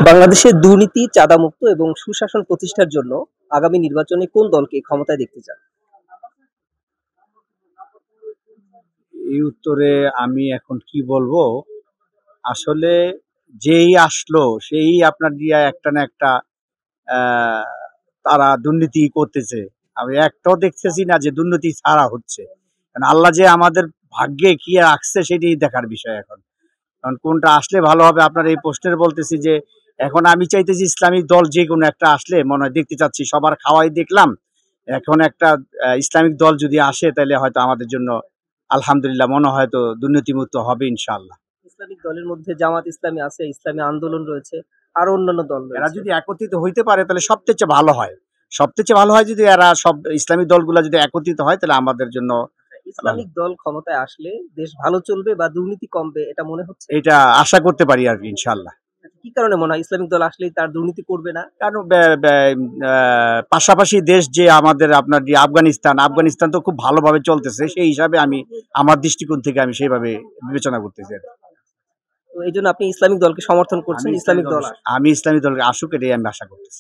বাংলাদেশের দুর্নীতি, চাঁদামুক্ত এবং সুশাসন প্রতিষ্ঠার জন্য আগামী নির্বাচনে কোন দলকে ক্ষমতায় দেখতে চান? এই উত্তরে আমি এখন কি বলবো? আসলে যেই আসলো সেই আপনার দিয়া একটা না একটা আহ, তারা দুর্নীতি করতেছে। আমি একটাও দেখতেছি না যে দুর্নীতি ছাড়া হচ্ছে। কারণ আল্লাহ যে আমাদের ভাগ্যে কি রাখছে সেটাই দেখার বিষয় এখন। কারণ কোনটা আসলে ভালো হবে আপনার এই প্রশ্নের বলতেছি যে এখন আমি চাইতেছি ইসলামিক দল যে কোনো একটা আসলে মনে হয় দেখতে চাচ্ছি। সবার খাওয়াই দেখলাম। এখন একটা ইসলামিক দল যদি আসে তাহলে হয়তো আমাদের জন্য আলহামদুলিল্লাহ মনে হয় তো দুর্নীতিমুক্ত হবে ইনশাআল্লাহ। ইসলামিক দলের মধ্যে জামাত ইসলামী আছে, ইসলামী আন্দোলন রয়েছে, আরো অন্যান্য দল এরা রয়েছে। যদি একত্রিত হইতে পারে তাহলে সবথেকে ভালো হয়। সবথেকে ভালো হয় যদি এরা সব ইসলামিক দলগুলা যদি একত্রিত হয় তাহলে আমাদের জন্য ভালো। ইসলামিক দল ক্ষমতায় আসলে দেশ ভালো চলবে বা দুর্নীতি কমবে এটা মনে হচ্ছে? এটা আশা করতে পারি আর কি ইনশাআল্লাহ। কি কারণে মনে হয় ইসলামিক দল আসলেই তার দুর্নীতি করবে না? কারণ পাশাপাশি দেশ যে আমাদের আপনার যে আফগানিস্তান তো খুব ভালোভাবে চলতেছে। সেই হিসাবে আমি আমার দৃষ্টিকোণ থেকে আমি সেইভাবে বিবেচনা করতেছি আর কি। তো এইজন্য আপনি ইসলামিক দলকে সমর্থন করছেন, ইসলামিক দল আসুক। আমি ইসলামী দলকে আসুক এটাই আমি আশা করতেছি।